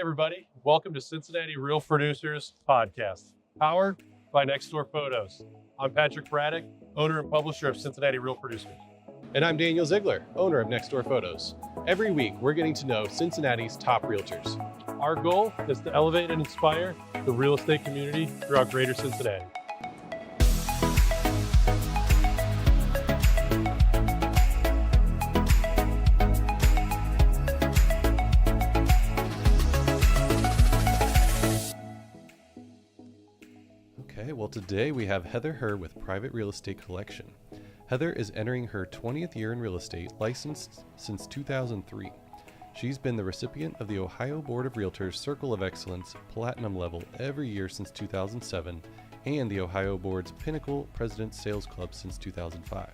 everybody. Welcome to Cincinnati Real Producers Podcast, powered by Nextdoor Photos. I'm Patrick Braddock, owner and publisher of Cincinnati Real Producers. And I'm Daniel Ziegler, owner of Nextdoor Photos. Every week, we're getting to know Cincinnati's top realtors. Our goal is to elevate and inspire the real estate community throughout greater Cincinnati. Okay, well today we have Heather Herr with Private Real Estate Collection. Heather is entering her 20th year in real estate, licensed since 2003. She's been the recipient of the Ohio Board of Realtors Circle of Excellence Platinum level every year since 2007 and the Ohio Board's Pinnacle President's Sales Club since 2005.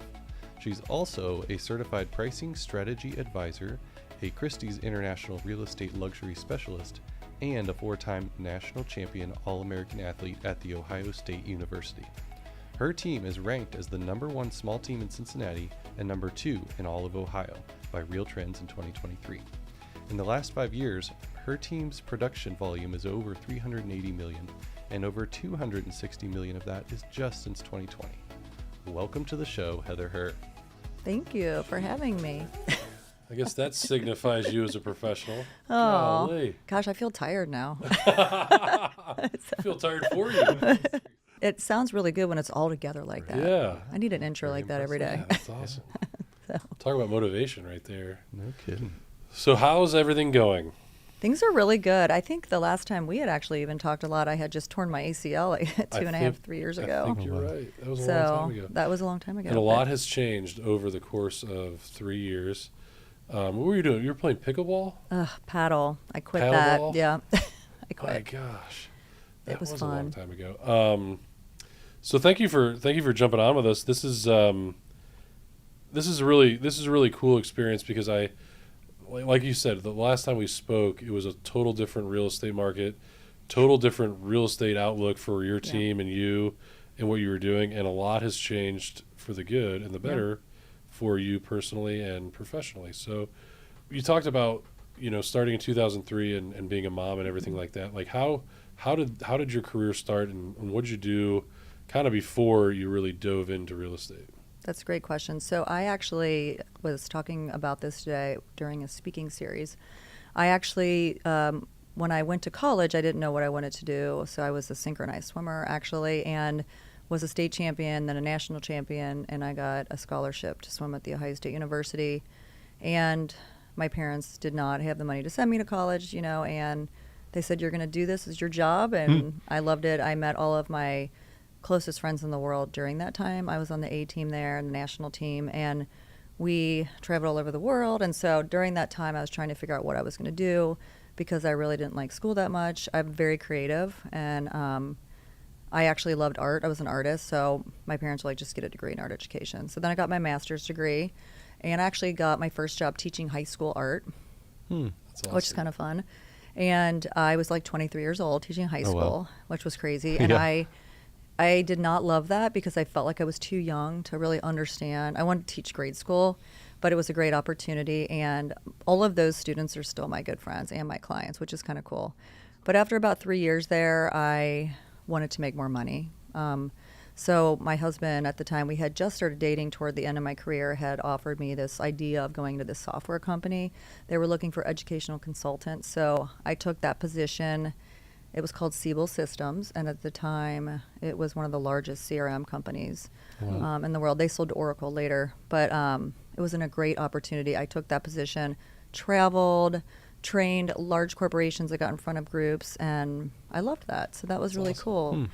She's also a certified pricing strategy advisor, a Christie's International Real Estate Luxury Specialist, and a 4-time national champion All-American athlete at The Ohio State University. Her team is ranked as the #1 small team in Cincinnati and #2 in all of Ohio by Real Trends in 2023. In the last 5 years, her team's production volume is over $380 million, and over $260 million of that is just since 2020. Welcome to the show, Heather Herr. Thank you for having me. I guess that signifies you as a professional. Oh, Golly. gosh, I feel tired now. I feel tired for you. It sounds really good when it's all together like that. Yeah. I need an intro like that every day. That's awesome. Talk about motivation right there. No kidding. So how's everything going? Things are really good. I think the last time we had actually even talked a lot, I had just torn my ACL like 3 years ago. I think you're right. That was a long time ago. That was a long time ago. And a lot has changed over the course of 3 years. What were you doing? You were playing pickleball? Paddle. I quit Paddleball? that. Yeah. I quit. My gosh. That was a fun. long time ago. So thank you for jumping on with us. This is a really cool experience because like you said, the last time we spoke, it was a total different real estate market, total different real estate outlook for your team and you and what you were doing, and a lot has changed for the good and the better for you personally and professionally. So you talked about, starting in 2003 and being a mom and everything like that. Like how did your career start and what did you do kind of before you really dove into real estate? That's a great question. So I actually was talking about this today during a speaking series. I actually, when I went to college, I didn't know what I wanted to do. So I was a synchronized swimmer actually, and was a state champion, then a national champion, and I got a scholarship to swim at the Ohio State University. And my parents did not have the money to send me to college, and they said, you're going to do this as your job. And I loved it. I met all of my closest friends in the world during that time. I was on the A team there and the national team, and we traveled all over the world. And so during that time, I was trying to figure out what I was going to do because I really didn't like school that much. I'm very creative, and I actually loved art. I was an artist, so my parents were like, just get a degree in art education. So then I got my master's degree, and I actually got my first job teaching high school art, That's awesome. which is kind of fun. And I was like 23 years old teaching high school, which was crazy. And I did not love that because I felt like I was too young to really understand. I wanted to teach grade school, but it was a great opportunity. And all of those students are still my good friends and my clients, which is kind of cool. But after about 3 years there, I wanted to make more money. So my husband at the time, we had just started dating toward the end of my career, had offered me this idea of going to this software company. They were looking for educational consultants. So I took that position. It was called Siebel Systems, and at the time, it was one of the largest CRM companies in the world. They sold to Oracle later, but it was a great opportunity. I took that position, traveled, trained large corporations. I got in front of groups, and I loved that. So that was really cool.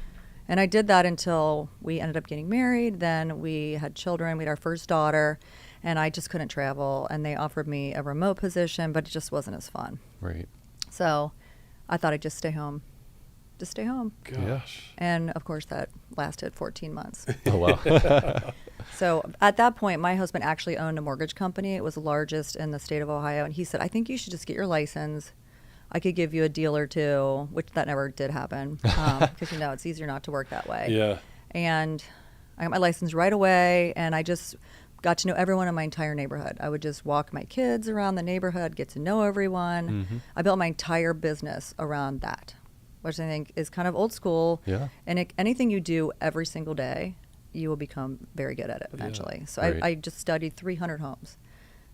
And I did that until we ended up getting married. Then we had children. We had our first daughter, and I just couldn't travel. And they offered me a remote position, but it just wasn't as fun. Right. So I thought I'd just stay home. Gosh. And of course that lasted 14 months. Oh, wow. So at that point, my husband actually owned a mortgage company. It was the largest in the state of Ohio. And he said, I think you should just get your license. I could give you a deal or two, which that never did happen because, it's easier not to work that way. Yeah. And I got my license right away. And I just got to know everyone in my entire neighborhood. I would just walk my kids around the neighborhood, get to know everyone. Mm-hmm. I built my entire business around that, which I think is kind of old school. Yeah. And anything you do every single day, you will become very good at it eventually. So Right. I just studied 300 homes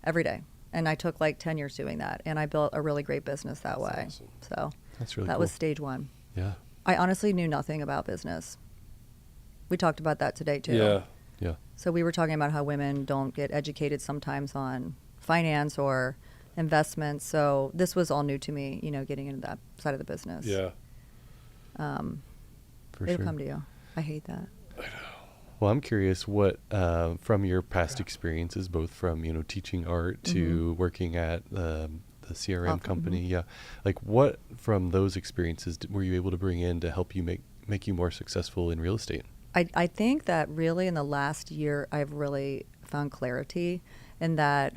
every day. And I took like 10 years doing that. And I built a really great business that way. awesome. So That's really that cool. was stage one. Yeah. I honestly knew nothing about business. We talked about that today too. Yeah. Yeah. So we were talking about how women don't get educated sometimes on finance or investments. So this was all new to me, getting into that side of the business. Yeah. For It'll sure. come to you. I hate that. Well, I'm curious what, from your past experiences, both from, teaching art to working at the CRM Awesome. company. Yeah. Like what from those experiences were you able to bring in to help you make you more successful in real estate? I think that really in the last year, I've really found clarity in that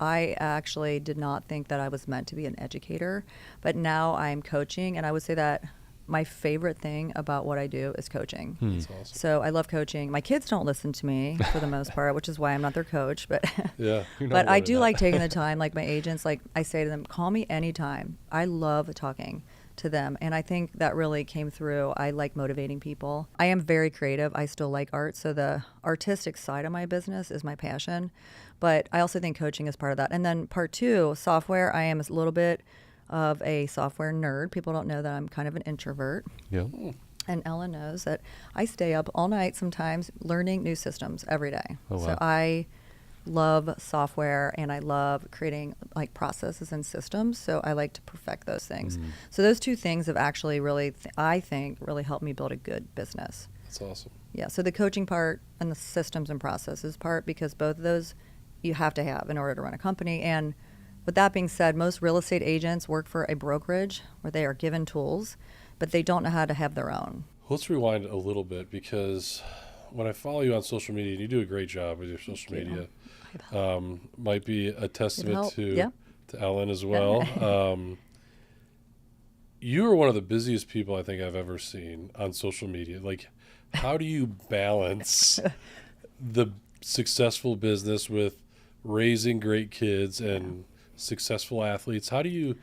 I actually did not think that I was meant to be an educator, but now I'm coaching. And I would say that my favorite thing about what I do is coaching. That's awesome. So I love coaching. My kids don't listen to me for the most part, which is why I'm not their coach. But Yeah. You're not but I alone in do that. like taking the time. Like my agents, like I say to them, call me anytime. I love talking to them. And I think that really came through. I like motivating people. I am very creative. I still like art. So the artistic side of my business is my passion. But I also think coaching is part of that. And then part two, software. I am a little bit of a software nerd. People don't know that I'm kind of an introvert. Yeah. And Ellen knows that I stay up all night sometimes learning new systems every day. Oh, wow. So I love software and I love creating like processes and systems. So I like to perfect those things. So those two things have actually really, I think, really helped me build a good business. That's awesome. Yeah. So the coaching part and the systems and processes part, because both of those you have to have in order to run a company. And with that being said, most real estate agents work for a brokerage where they are given tools, but they don't know how to have their own. Let's rewind a little bit, because when I follow you on social media, and you do a great job with your social Thank you. media, might be a testament help. to Yeah. Ellen as well. You are one of the busiest people I think I've ever seen on social media. Like, how do you balance the successful business with raising great kids and successful athletes? How do you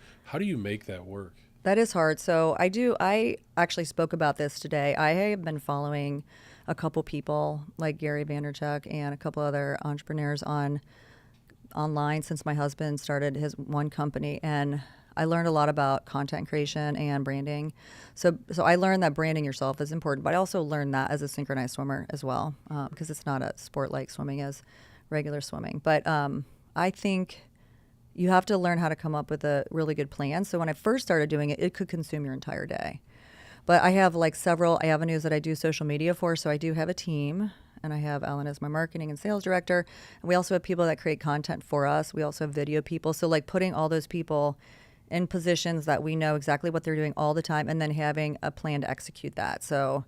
make that work? That is hard. So I actually spoke about this today. I have been following a couple people like Gary Vaynerchuk and a couple other entrepreneurs online since my husband started his one company, and I learned a lot about content creation and branding. So I learned that branding yourself is important, but I also learned that as a synchronized swimmer as well, because it's not a sport like swimming as regular swimming. But I think you have to learn how to come up with a really good plan. So when I first started doing it, it could consume your entire day. But I have like several avenues that I do social media for. So I do have a team, and I have Ellen as my marketing and sales director. And we also have people that create content for us. We also have video people. So like putting all those people in positions that we know exactly what they're doing all the time, and then having a plan to execute that. So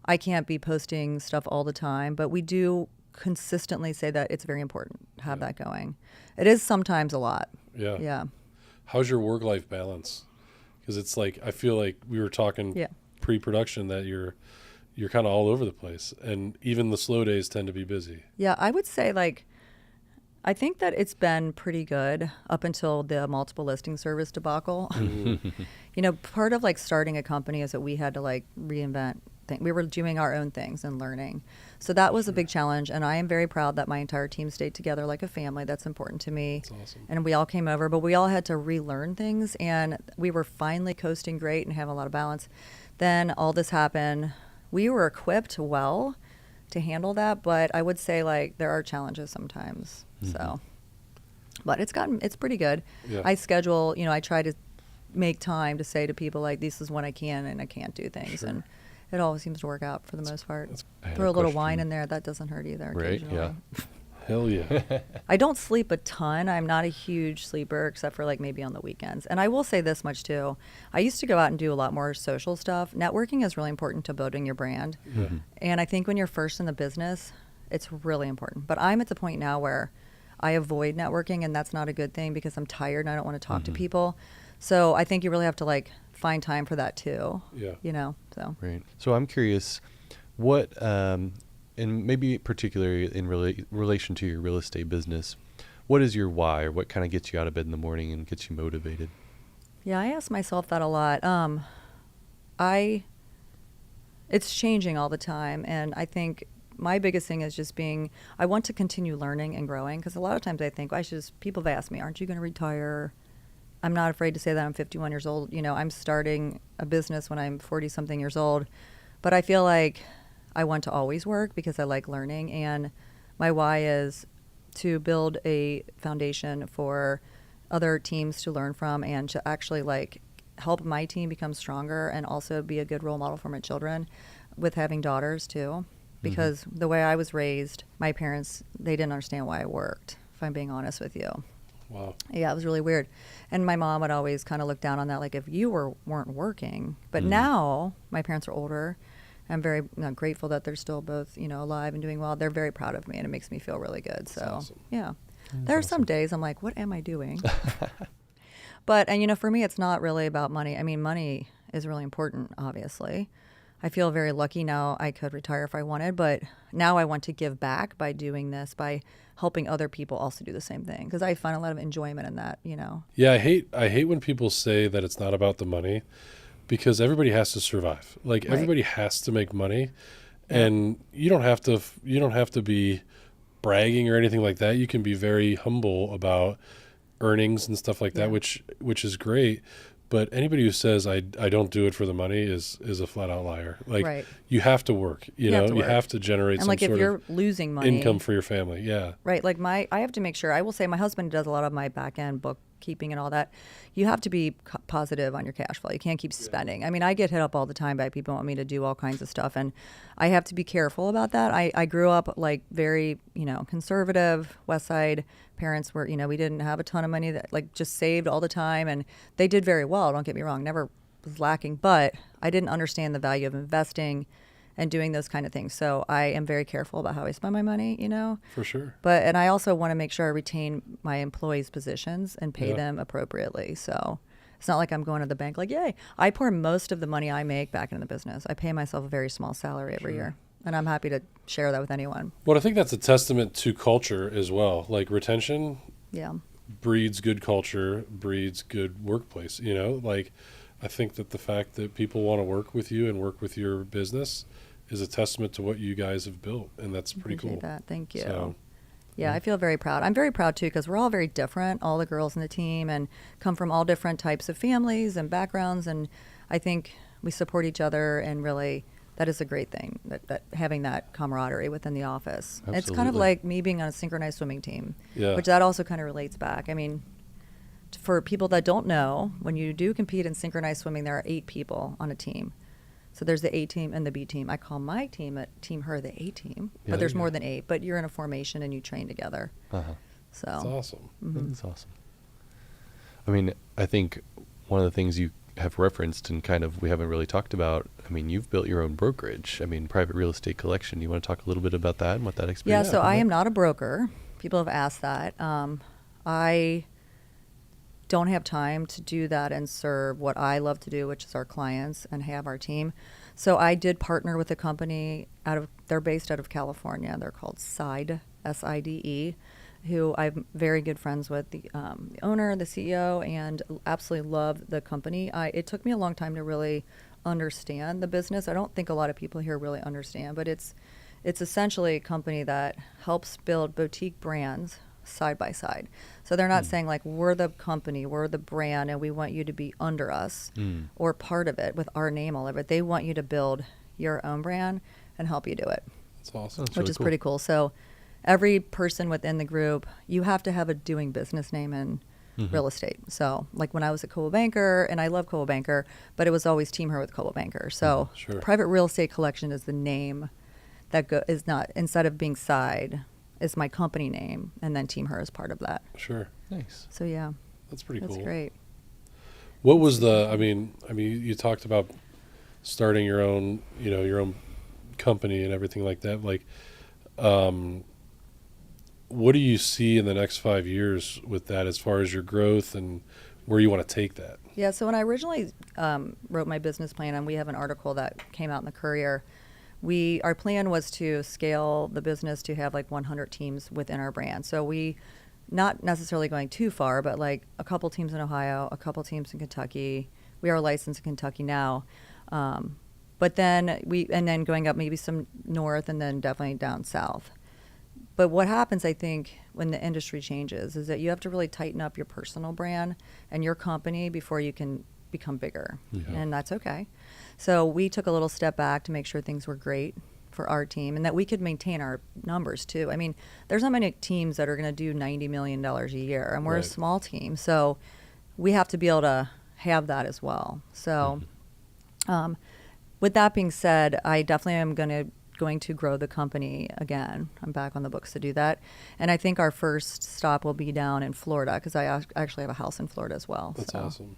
I can't be posting stuff all the time, but we do consistently say that it's very important to have that going. It is sometimes a lot. Yeah. Yeah. How's your work-life balance? Because it's like, I feel like we were talking Yeah. pre-production that you're kind of all over the place, and even the slow days tend to be busy. Yeah, I would say like, I think that it's been pretty good up until the multiple listing service debacle. Part of like starting a company is that we had to like reinvent things. We were doing our own things and learning. So that was a big challenge. And I am very proud that my entire team stayed together like a family. That's important to me. That's awesome. And we all came over, but we all had to relearn things. And we were finally coasting great and have a lot of balance. Then all this happened. We were equipped well to handle that, but I would say like there are challenges sometimes. So, but it's pretty good. Yeah. I schedule, I try to make time to say to people like, this is when I can and I can't do things. Sure. And it always seems to work out for the most part. I had Throw a little question. wine in there. That doesn't hurt either. Right, Occasionally. yeah. Hell yeah. I don't sleep a ton. I'm not a huge sleeper except for like maybe on the weekends. And I will say this much too. I used to go out and do a lot more social stuff. Networking is really important to building your brand. Mhm. And I think when you're first in the business, it's really important. But I'm at the point now where I avoid networking, and that's not a good thing because I'm tired and I don't want to talk to people. So I think you really have to like find time for that too. Yeah. So Right. So I'm curious, what and maybe particularly in relation to your real estate business, what is your why, or what kind of gets you out of bed in the morning and gets you motivated? Yeah, I ask myself that a lot. It's changing all the time, and I think my biggest thing is just I want to continue learning and growing, because a lot of times I think people have asked me, aren't you going to retire? I'm not afraid to say that I'm 51 years old. I'm starting a business when I'm 40 something years old, but I feel like I want to always work because I like learning, and my why is to build a foundation for other teams to learn from, and to actually help my team become stronger, and also be a good role model for my children, with having daughters too. Because the way I was raised, my parents, they didn't understand why I worked, if I'm being honest with you. Wow. Yeah, it was really weird. And my mom would always kind of look down on that, like if you weren't working. But now my parents are older. I'm very grateful that they're still both, alive and doing well. They're very proud of me, and it makes me feel really good. So, awesome. Yeah. There are some days I'm like, what am I doing? But, for me, it's not really about money. I mean, money is really important, obviously. I feel very lucky now. I could retire if I wanted, but now I want to give back by doing this, by helping other people also do the same thing, because I find a lot of enjoyment in that, Yeah, I hate when people say that it's not about the money, because everybody has to survive. Like, everybody has to make money, and you don't have to be bragging or anything like that. You can be very humble about earnings and stuff like that, which is great. But anybody who says I don't do it for the money is a flat out liar. Like, you have to work. You have to generate some sort if you're of losing money, income for your family. Yeah. Right. Like I have to make sure. I will say my husband does a lot of my back end bookkeeping and all that. You have to be positive on your cash flow. You can't keep spending. I mean, I get hit up all the time by people who want me to do all kinds of stuff, and I have to be careful about that. I grew up very conservative West Side. Parents were, we didn't have a ton of money, that just saved all the time, and they did very well. Don't get me wrong, never was lacking, but I didn't understand the value of investing and doing those kind of things. So I am very careful about how I spend my money, For sure. And I also want to make sure I retain my employees' positions and pay them appropriately. So it's not like I'm going to the bank yay. I pour most of the money I make back into the business. I pay myself a very small salary every year. And I'm happy to share that with anyone. Well, I think that's a testament to culture as well. Like, retention breeds good culture, breeds good workplace. I think that the fact that people want to work with you and work with your business is a testament to what you guys have built. And that's pretty cool. That. Thank you. So, I feel very proud. I'm very proud, too, because we're all very different, all the girls in the team, and come from all different types of families and backgrounds. And I think we support each other, and really, that is a great thing, that having that camaraderie within the office. Absolutely. It's kind of like me being on a synchronized swimming team, which that also kind of relates back. I mean, for people that don't know, when you do compete in synchronized swimming, there are 8 people on a team. So there's the A team and the B team. I call my team at Team Herr the A team, but there's more than 8. But you're in a formation and you train together. So that's awesome. That's awesome. I mean, I think one of the things you have referenced and kind of we haven't really talked about, I mean, you've built your own brokerage. I mean, Private Real Estate Collection. You want to talk a little bit about that and what that experience? Yeah, so I am not a broker. People have asked that. I don't have time to do that and serve what I love to do, which is our clients and have our team. So I did partner with a company they're based out of California. They're called SIDE, SIDE, who I'm very good friends with, the owner, the CEO, and absolutely love the company. It took me a long time to really understand the business. I don't think a lot of people here really understand, but it's essentially a company that helps build boutique brands side by side. So they're not saying we're the company, we're the brand, and we want you to be under us or part of it with our name all over it. They want you to build your own brand and help you do it. That's awesome. Which is pretty cool. So every person within the group, you have to have a doing business name in real estate. So when I was at Coldwell Banker, and I love Coldwell Banker, but it was always Team Herr with Coldwell Banker. So Private Real Estate Collection is the name that is not, instead of being side, is my company name, and then Team Herr is part of that. Sure. Nice. So yeah. That's pretty cool. That's great. What was I mean, you talked about starting your own company and everything like that. What do you see in the next 5 years with that as far as your growth and where you want to take that? Yeah, so when I originally wrote my business plan, and we have an article that came out in the Courier, our plan was to scale the business to have like 100 teams within our brand. So we, not necessarily going too far, but like a couple teams in Ohio, a couple teams in Kentucky. We are licensed in Kentucky now. But then going up maybe some north and then definitely down south. But what happens, I think, when the industry changes is that you have to really tighten up your personal brand and your company before you can become bigger. Yeah. And that's okay. So we took a little step back to make sure things were great for our team and that we could maintain our numbers too. I mean, there's not many teams that are going to do $90 million a year, and we're a small team. So we have to be able to have that as well. So with that being said, I definitely am going to grow the company again. I'm back on the books to do that. And I think our first stop will be down in Florida because I actually have a house in Florida as well. That's awesome.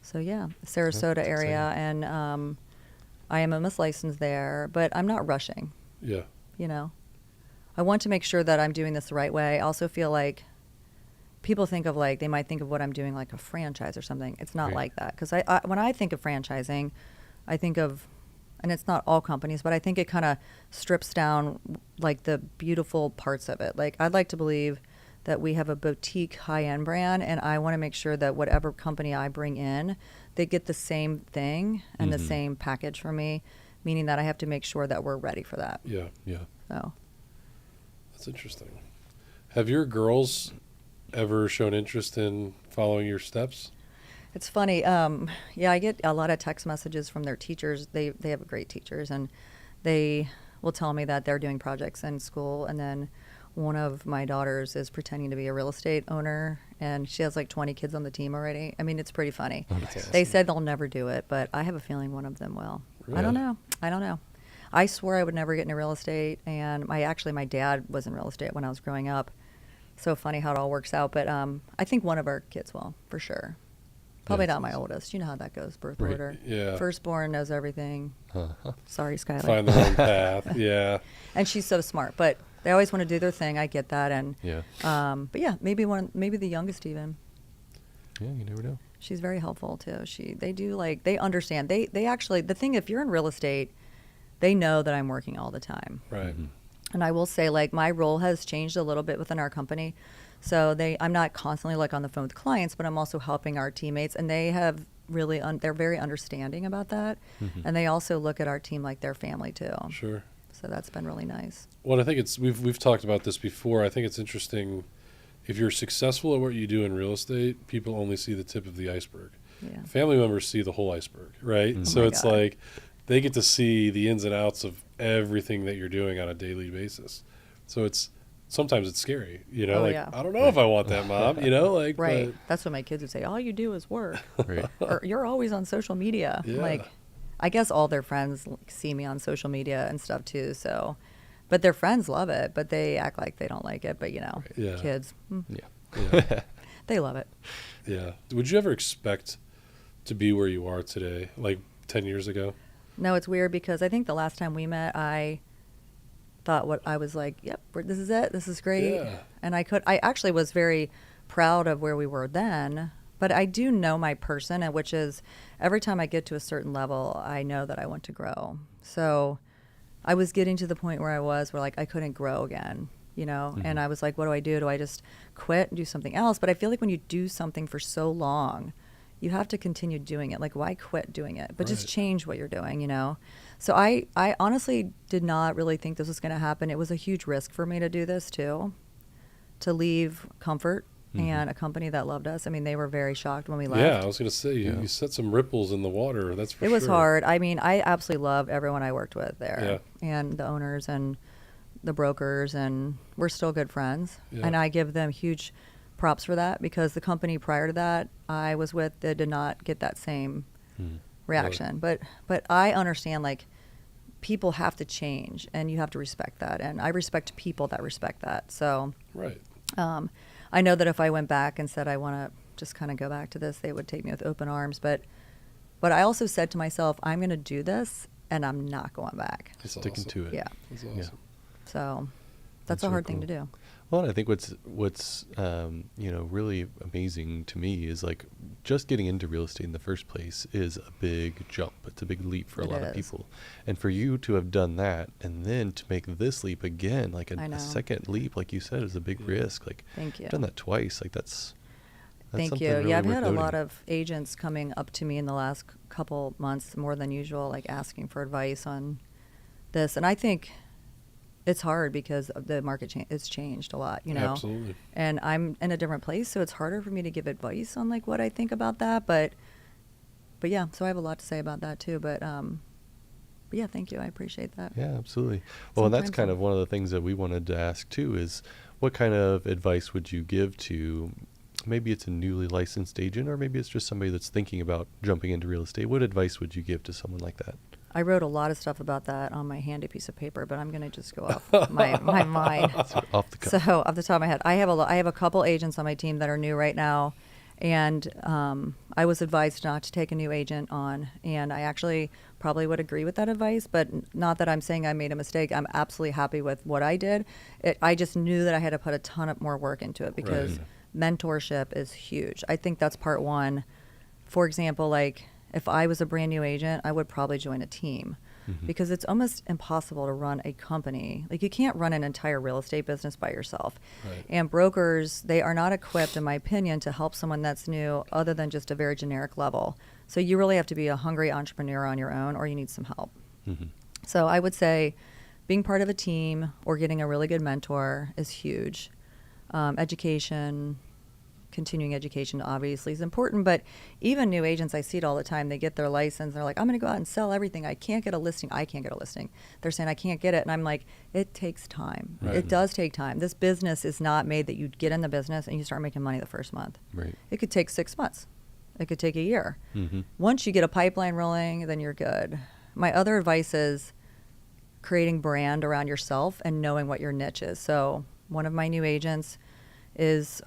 So yeah, Sarasota area. And I am almost licensed there, but I'm not rushing. Yeah. You know, I want to make sure that I'm doing this the right way. I also feel like people think of they might think of what I'm doing like a franchise or something. It's not like that. Because when I think of franchising, I think of, and it's not all companies, but I think it kind of strips down like the beautiful parts of it. Like I'd like to believe that we have a boutique high-end brand, and I want to make sure that whatever company I bring in, they get the same thing and the same package from me, meaning that I have to make sure that we're ready for that. Yeah. Yeah. So That's interesting. Have your girls ever shown interest in following your steps? it's funny. Yeah, I get a lot of text messages from their teachers. They have great teachers, and they will tell me that they're doing projects in school, and then one of my daughters is pretending to be a real estate owner, and she has like 20 kids on the team already. I mean, it's pretty funny. Oh, that's awesome. They said they'll never do it, but I have a feeling one of them will. Really? I don't know. I swore I would never get into real estate, and my dad was in real estate when I was growing up. So funny how it all works out, but I think one of our kids will, for sure. Probably not my oldest. You know how that goes, birth order. Yeah. Firstborn knows everything. Sorry, Skylar. Find their own path. Yeah. And she's so smart, but they always want to do their thing. I get that, and but yeah, maybe the youngest even. Yeah, you never know. She's very helpful too. They understand. They actually, the thing, if you're in real estate, they know that I'm working all the time. Right. And I will say, my role has changed a little bit within our company. So I'm not constantly on the phone with clients, but I'm also helping our teammates, and they have really, they're very understanding about that. And they also look at our team like their family too. Sure. So that's been really nice. Well, I think we've talked about this before. I think it's interesting. If you're successful at what you do in real estate, people only see the tip of the iceberg. Yeah. Family members see the whole iceberg, right? Oh So my it's God. like they get to see the ins and outs of everything that you're doing on a daily basis. So sometimes it's scary, Oh, yeah. I don't know if I want that, Mom, Right. but- That's what my kids would say. All you do is work. Right. Or you're always on social media. Yeah. I guess all their friends see me on social media and stuff too. So, but their friends love it, but they act like they don't like it. But Yeah. kids, Yeah. they love it. Yeah. Would you ever expect to be where you are today, 10 years ago? No, it's weird because I think the last time we met, I thought I was like, yep, this is it. This is great. Yeah. And I actually was very proud of where we were then, but I do know my person, and which is every time I get to a certain level, I know that I want to grow. So I was getting to the point where I couldn't grow again, and I was like, what do I do? Do I just quit and do something else? But I feel like when you do something for so long, you have to continue doing it. Why quit doing it? But just Right. change what you're doing, So I honestly did not really think this was going to happen. It was a huge risk for me to do this too, to leave comfort and a company that loved us. I mean, they were very shocked when we left. Yeah, I was going to say, you set some ripples in the water, that's for It sure. was hard. I mean, I absolutely love everyone I worked with there, and the owners and the brokers, and we're still good friends. Yeah. And I give them huge props for that, because the company prior to that I was with, they did not get that same reaction. But I understand, people have to change, and you have to respect that, and I respect people that respect that. So Right. I know that if I went back and said I want to just kind of go back to this, they would take me with open arms. But I also said to myself, I'm going to do this, and I'm not going back. That's Sticking awesome. to it. Yeah. That's awesome. So That's a hard thing to do. Well, I think what's really amazing to me is like just getting into real estate in the first place is a big jump. It's a big leap for a lot of people. And for you to have done that and then to make this leap again, like a second leap, like you said, is a big risk. Like, thank you. Done that twice. Like that's thank you. Really I've had noting. a lot of agents coming up to me in the last couple months, more than usual, like asking for advice on this. And I think it's hard because the market it's changed a lot, Absolutely. And I'm in a different place, so it's harder for me to give advice on like what I think about that. But yeah, so I have a lot to say about that too. But yeah, thank you. I appreciate that. Yeah, absolutely. Well, and that's kind of one of the things that we wanted to ask too is what kind of advice would you give to, maybe it's a newly licensed agent or maybe it's just somebody that's thinking about jumping into real estate. What advice would you give to someone like that? I wrote a lot of stuff about that on my handy piece of paper, but I'm going to just go off my mind. Off the cuff. So off the top of my head, I have a couple agents on my team that are new right now, and I was advised not to take a new agent on, and I actually probably would agree with that advice, but not that I'm saying I made a mistake. I'm absolutely happy with what I did. I just knew that I had to put a ton of more work into it because mentorship is huge. I think that's part one. For example, like, if I was a brand new agent, I would probably join a team because it's almost impossible to run a company. Like, you can't run an entire real estate business by yourself. Right. And brokers, they are not equipped, in my opinion, to help someone that's new other than just a very generic level. So you really have to be a hungry entrepreneur on your own, or you need some help. So I would say being part of a team or getting a really good mentor is huge. Education, continuing education obviously is important, but even new agents, I see it all the time. They get their license, they're like, I'm going to go out and sell everything. I can't get a listing. They're saying, I can't get it. And I'm like, it takes time. Right. It does take time. This business is not made that you get in the business and you start making money the first month. Right. It could take 6 months. It could take a year. Once you get a pipeline rolling, then you're good. My other advice is creating brand around yourself and knowing what your niche is. So one of my new agents is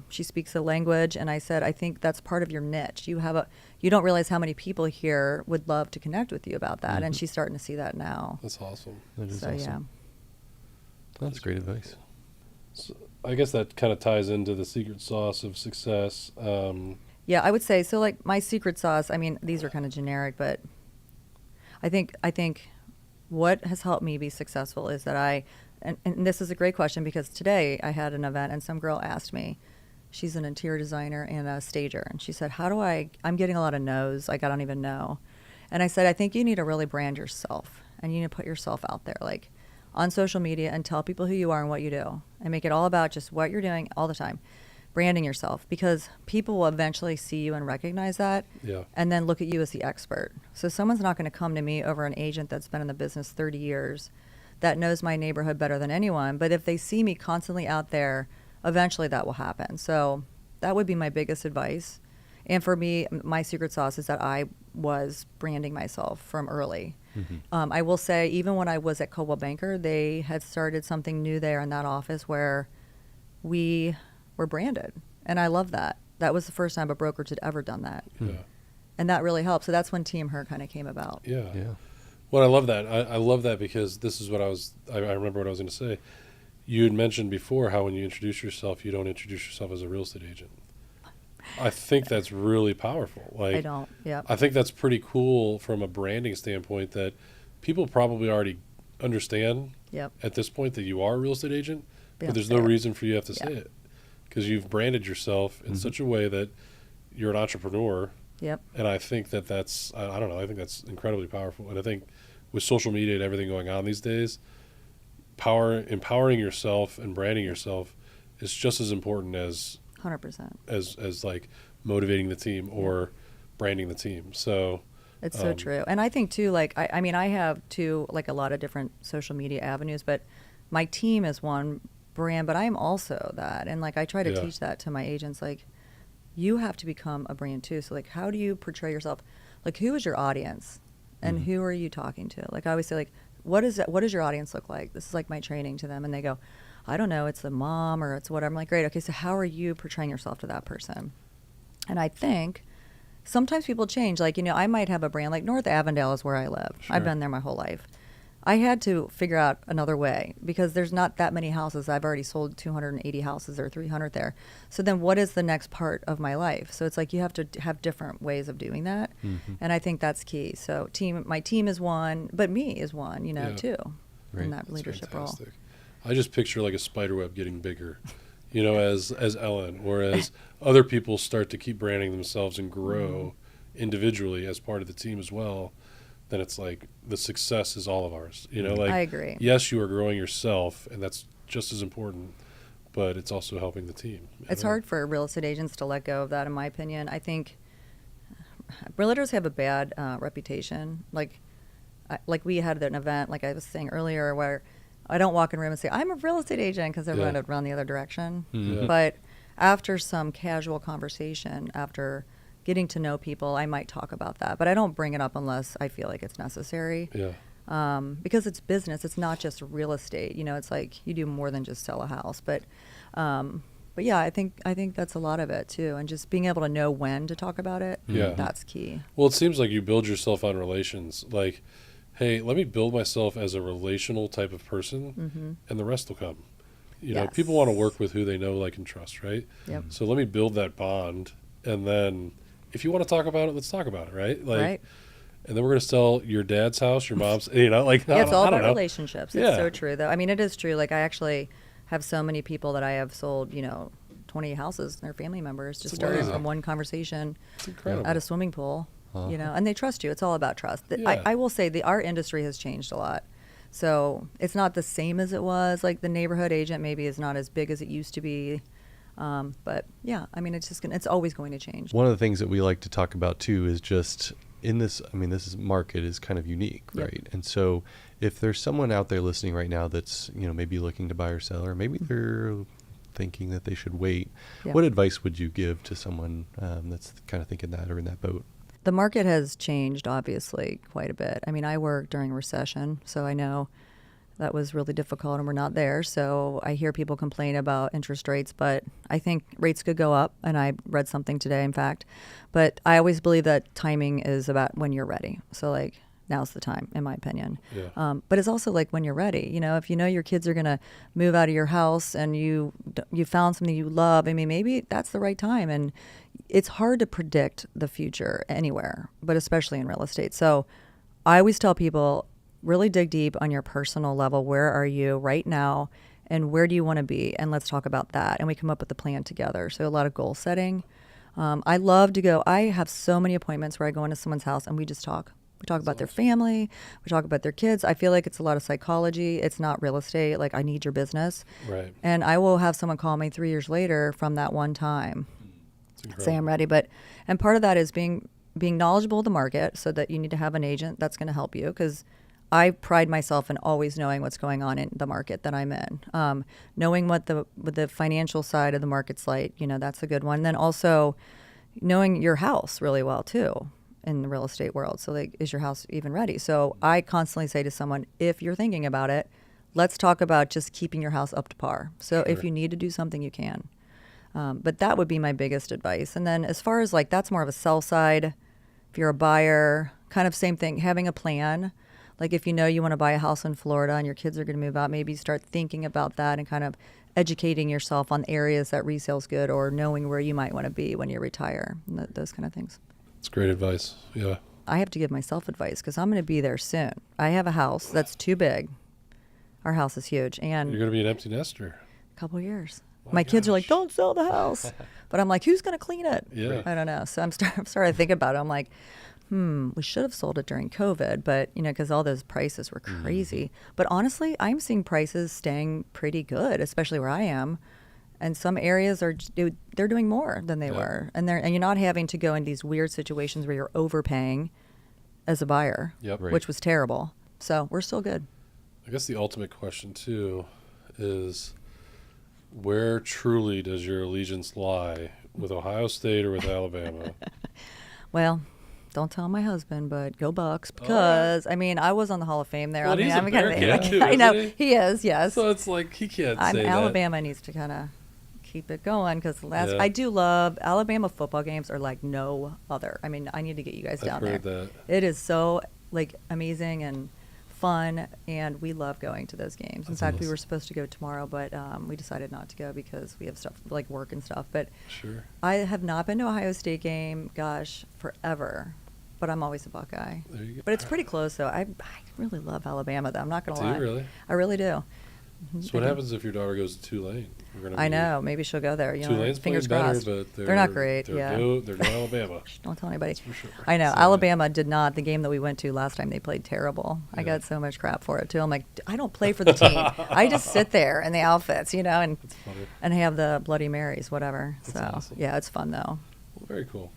she speaks the language, and I said, I think that's part of your niche. You don't realize how many people here would love to connect with you about that, and she's starting to see that now. That's awesome. That is So awesome. yeah. That's great advice. So I guess that kind of ties into the secret sauce of success. Yeah, I would say so. Like, my secret sauce, I mean, these are kind of generic, but I think what has helped me be successful is that and this is a great question, because today I had an event and some girl asked me, she's an interior designer and a stager, and she said, I'm getting a lot of no's, like, I don't even know. And I said, I think you need to really brand yourself, and you need to put yourself out there, like, on social media, and tell people who you are and what you do, and make it all about just what you're doing all the time. Branding yourself, because people will eventually see you and recognize that, and then look at you as the expert. So someone's not going to come to me over an agent that's been in the business 30 years that knows my neighborhood better than anyone. But if they see me constantly out there, eventually that will happen. So that would be my biggest advice. And for me, my secret sauce is that I was branding myself from early. I will say, even when I was at Coldwell Banker, they had started something new there in that office where we were branded. And I love that. That was the first time a brokerage had ever done that. And that really helped. So that's when Team Herr kind of came about. Yeah. Well, I love that. I love that because this is what I remember what I was going to say. You had mentioned before how when you introduce yourself, you don't introduce yourself as a real estate agent. I think that's really powerful. Like, I don't, yeah. I think that's pretty cool from a branding standpoint, that people probably already understand at this point that you are a real estate agent, but there's no reason for you to have to say it, because you've branded yourself in such a way that you're an entrepreneur. And I think that's, I don't know, I think that's incredibly powerful. And I think with social media and everything going on these days, empowering yourself and branding yourself is just as important as 100% as like motivating the team or branding the team. So it's so true. And I think too, like, I mean, I have too, like, a lot of different social media avenues, but my team is one brand, but I'm also that. And like, I try to teach that to my agents, like, you have to become a brand too. So like, how do you portray yourself? Like, who is your audience and who are you talking to? Like, I always say, like, what does your audience look like? This is like my training to them. And they go, I don't know, it's the mom or it's whatever. I'm like, great. Okay. So how are you portraying yourself to that person? And I think sometimes people change. Like, I might have a brand, like North Avondale is where I live. I've been there my whole life. I had to figure out another way because there's not that many houses. I've already sold 280 houses or 300 there. So then what is the next part of my life? So it's like you have to have different ways of doing that. Mm-hmm. And I think that's key. So my team is one, but me is one, too, Right. in that That's leadership role. fantastic. I just picture like a spider web getting bigger, as Ellen, or as other people start to keep branding themselves and grow individually as part of the team as well. Then it's like the success is all of ours. Like, I agree. yes, you are growing yourself, and that's just as important, but it's also helping the team. It's hard for real estate agents to let go of that, in my opinion. I think realtors have a bad reputation. Like we had an event, like I was saying earlier, where I don't walk in a room and say, I'm a real estate agent, because everyone would run the other direction. Yeah. But after some casual conversation, after getting to know people, I might talk about that. But I don't bring it up unless I feel like it's necessary. Yeah. Because it's business. It's not just real estate. It's like you do more than just sell a house. But yeah, I think that's a lot of it too. And just being able to know when to talk about it, that's key. Well, it seems like you build yourself on relations. Like, hey, let me build myself as a relational type of person, and the rest will come. Yes. People want to work with who they know, like, and trust, right? Yep. So let me build that bond, and then if you want to talk about it, let's talk about it, right? Like, Right. And then we're going to sell your dad's house, your mom's, like, Yeah, it's all I don't about know. relationships. Yeah. It's so true, though. I mean, it is true. Like, I actually have so many people that I have sold, 20 houses, they're family members, just It's started amazing. from one conversation It's incredible. at a swimming pool, Uh-huh. and they trust you. It's all about trust. Yeah. I will say our industry has changed a lot. So it's not the same as it was. Like the neighborhood agent maybe is not as big as it used to be. But yeah, I mean, it's always going to change. One of the things that we like to talk about too is just in this, market is kind of unique, Yep. right? And so if there's someone out there listening right now that's, maybe looking to buy or sell, or maybe they're thinking that they should wait, Yeah. what advice would you give to someone that's kind of thinking that or in that boat? The market has changed, obviously, quite a bit. I mean, I worked during a recession, so I know that was really difficult, and we're not there. So I hear people complain about interest rates, but I think rates could go up, and I read something today, in fact. But I always believe that timing is about when you're ready. So, like, now's the time, in my opinion. Yeah. But it's also like when you're ready. If your kids are going to move out of your house and you found something you love, I mean, maybe that's the right time. And it's hard to predict the future anywhere, but especially in real estate. So I always tell people, really dig deep on your personal level. Where are you right now? And where do you want to be? And let's talk about that. And we come up with a plan together. So a lot of goal setting. I love to go. I have so many appointments where I go into someone's house and we just talk. We talk about their family. We talk about their kids. I feel like it's a lot of psychology. It's not real estate. Like, I need your business. Right. And I will have someone call me 3 years later from that one time, say I'm ready. And part of that is being knowledgeable of the market, so that you need to have an agent that's going to help you, because I pride myself in always knowing what's going on in the market that I'm in. Knowing what the financial side of the market's like, that's a good one. Then also knowing your house really well too in the real estate world. So, like, is your house even ready? So I constantly say to someone, if you're thinking about it, let's talk about just keeping your house up to par. So if you need to do something, you can. But that would be my biggest advice. And then as far as, like, that's more of a sell side. If you're a buyer, kind of same thing, having a plan. Like, if you want to buy a house in Florida and your kids are going to move out, maybe start thinking about that and kind of educating yourself on areas that resale's good, or knowing where you might want to be when you retire, those kind of things. It's great advice. Yeah. I have to give myself advice because I'm going to be there soon. I have a house that's too big. Our house is huge. And You're going to be an empty nester. a couple years. My My kids are like, gosh. don't sell the house. But I'm like, who's going to clean it? Yeah. I don't know. So I'm starting to think about it. I'm like, we should have sold it during COVID, but, because all those prices were crazy. But honestly, I'm seeing prices staying pretty good, especially where I am. And some areas they're doing more than they were. And you're not having to go in these weird situations where you're overpaying as a buyer, Yep. Right. which was terrible. So we're still good. I guess the ultimate question, too, is where truly does your allegiance lie, with Ohio State or with Alabama? Well, don't tell my husband, but go Bucks, because I was on the Hall of Fame there. Well, I mean, he's a I'm kind of Bearcat too, I know isn't he is, yes. So it's like he can't say that. Alabama needs to kind of keep it going, because Yeah. I do love Alabama football games are like no other. I mean, I need to get you guys I've down heard there. that. It is so, like, amazing and fun, and we love going to those games. In That's fact, we awesome. were supposed to go tomorrow, but we decided not to go because we have stuff like work and stuff. But Sure. I have not been to a Ohio State game, gosh, forever. But I'm always a Buckeye. There you go. But it's pretty close, though. I really love Alabama, though. I'm not going to Do you lie. really? I really do. So what happens if your daughter goes to Tulane? We're gonna I be- know. Maybe she'll go there. You know, Tulane's playing fingers better, crossed. but They're not great. They're Yeah. they're no Alabama. Don't tell anybody. That's for sure. I know. So, Alabama did not. The game that we went to last time, they played terrible. I Yeah. got so much crap for it, too. I'm like, I don't play for the team. I just sit there in the outfits, you know, and That's funny. have the Bloody Marys, whatever. That's So, awesome. yeah, it's fun, though. Well, very cool.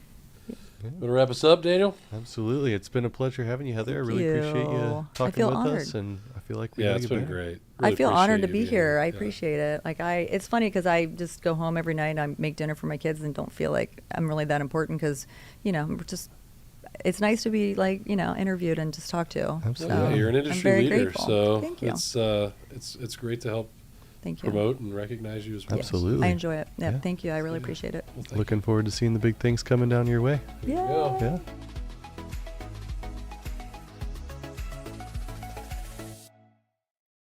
Yeah. Want to wrap us up, Daniel? Absolutely. It's been a pleasure having you, Heather. I really Thank appreciate you. you I talking feel with honored. us, and I feel like we Yeah, gotta it's get been better. great. I Really feel honored to appreciate be you being here. I Yeah. appreciate it. Like it's funny because I just go home every night and I make dinner for my kids and don't feel like I'm really that important because, you know, it's nice to be like, you know, interviewed and just talked to. Absolutely. So Yeah, you're an I'm industry very leader, grateful. so Thank you. it's great to help Thank you. promote and recognize you as well. Absolutely. I enjoy it. Yeah, Yeah. thank you. I really Yeah. appreciate it. Well, thank Looking forward to seeing the big things coming down your way. you. There you go. Yeah. Yeah.